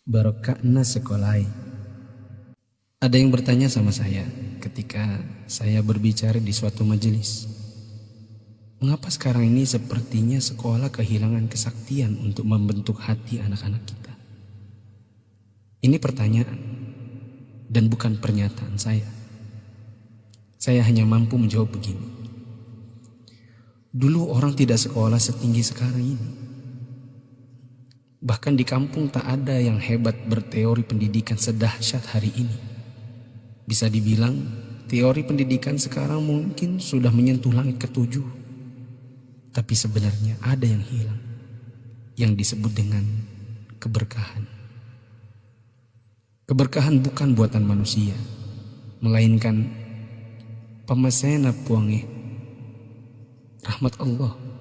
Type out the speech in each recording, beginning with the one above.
Barokahna sekolai. Ada yang bertanya sama saya ketika saya berbicara di suatu majelis. Mengapa sekarang ini sepertinya sekolah kehilangan kesaktian untuk membentuk hati anak-anak kita? Ini pertanyaan dan bukan pernyataan saya. Saya hanya mampu menjawab begini. Dulu orang tidak sekolah setinggi sekarang ini. Bahkan di kampung tak ada yang hebat berteori pendidikan sedahsyat hari ini. Bisa dibilang teori pendidikan sekarang mungkin sudah menyentuh langit ketujuh. Tapi sebenarnya ada yang hilang, yang disebut dengan keberkahan. Keberkahan bukan buatan manusia, melainkan pemasena puange rahmat Allah.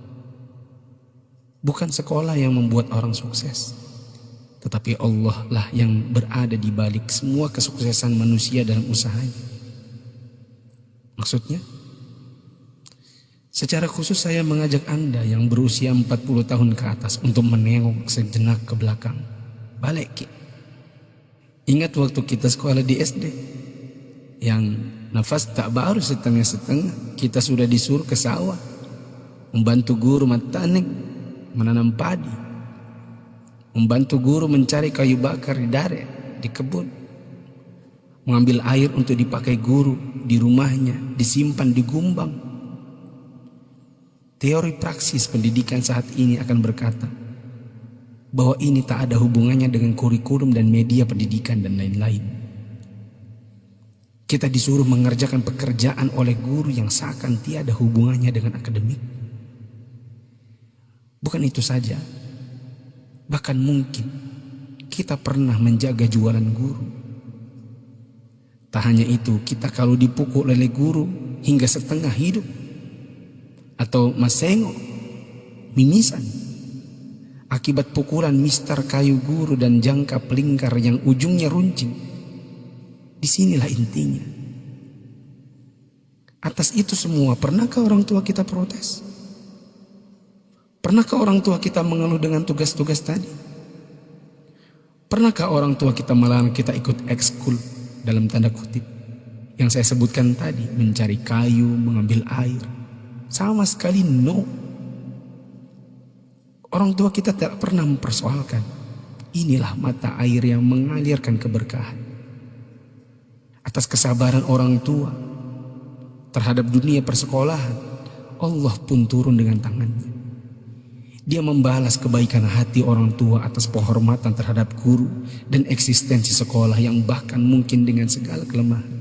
Bukan sekolah yang membuat orang sukses, tetapi Allah lah yang berada di balik semua kesuksesan manusia dalam usahanya. Maksudnya, secara khusus saya mengajak Anda yang berusia 40 tahun ke atas untuk menengok sejenak ke belakang. Balik. Ingat waktu kita sekolah di SD, yang nafas tak baru setengah-setengah, kita sudah disuruh ke sawah, membantu guru matanik menanam padi, membantu guru mencari kayu bakar di dare, di kebun, mengambil air untuk dipakai guru di rumahnya, disimpan di gumbang. Teori praksis pendidikan saat ini akan berkata bahwa ini tak ada hubungannya dengan kurikulum dan media pendidikan dan lain-lain. Kita disuruh mengerjakan pekerjaan oleh guru yang seakan tiada hubungannya dengan akademik. Bukan itu saja, bahkan mungkin kita pernah menjaga jualan guru. Tak hanya itu, kita kalau dipukul oleh guru hingga setengah hidup, atau masengok, mimisan, akibat pukulan mister kayu guru dan jangka pelingkar yang ujungnya runcing. Disinilah intinya. Atas itu semua, pernahkah orang tua kita protes? Pernahkah orang tua kita mengeluh dengan tugas-tugas tadi? Pernahkah orang tua kita melarang kita ikut ekskul dalam tanda kutip yang saya sebutkan tadi, mencari kayu, mengambil air? Sama sekali no. Orang tua kita tak pernah mempersoalkan. Inilah mata air yang mengalirkan keberkahan. Atas kesabaran orang tua terhadap dunia persekolahan, Allah pun turun dengan tangannya. Dia membalas kebaikan hati orang tua atas penghormatan terhadap guru dan eksistensi sekolah yang bahkan mungkin dengan segala kelemahan.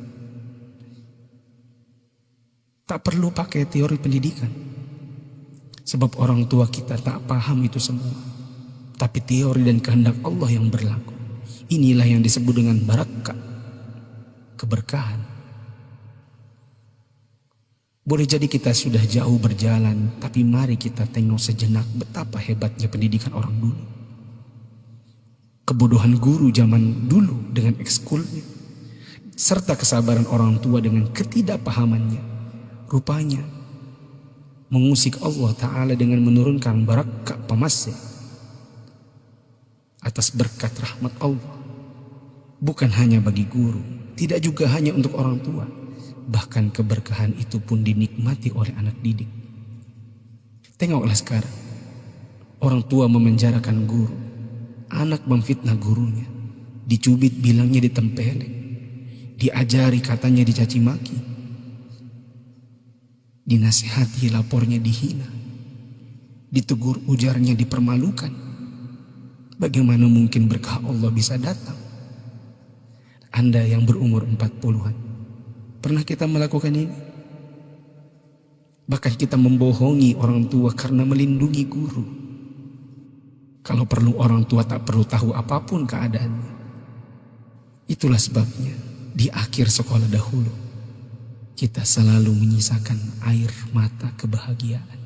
Tak perlu pakai teori pendidikan, sebab orang tua kita tak paham itu semua. Tapi teori dan kehendak Allah yang berlaku. Inilah yang disebut dengan barakah, keberkahan. Boleh jadi kita sudah jauh berjalan, tapi mari kita tengok sejenak betapa hebatnya pendidikan orang dulu. Kebodohan guru zaman dulu dengan ekskulnya, serta kesabaran orang tua dengan ketidakpahamannya, rupanya mengusik Allah Ta'ala dengan menurunkan barakah pemasya atas berkat rahmat Allah. Bukan hanya bagi guru, tidak juga hanya untuk orang tua. Bahkan keberkahan itu pun dinikmati oleh anak didik. Tengoklah sekarang, orang tua memenjarakan guru, anak memfitnah gurunya, dicubit bilangnya ditempeleng, diajari katanya dicaci maki, dinasihati lapornya dihina, ditegur ujarnya dipermalukan. Bagaimana mungkin berkah Allah bisa datang? Anda yang berumur 40-an, pernah kita melakukan ini? Bahkan kita membohongi orang tua karena melindungi guru. Kalau perlu orang tua tak perlu tahu apapun keadaannya. Itulah sebabnya di akhir sekolah dahulu kita selalu menyisakan air mata kebahagiaan.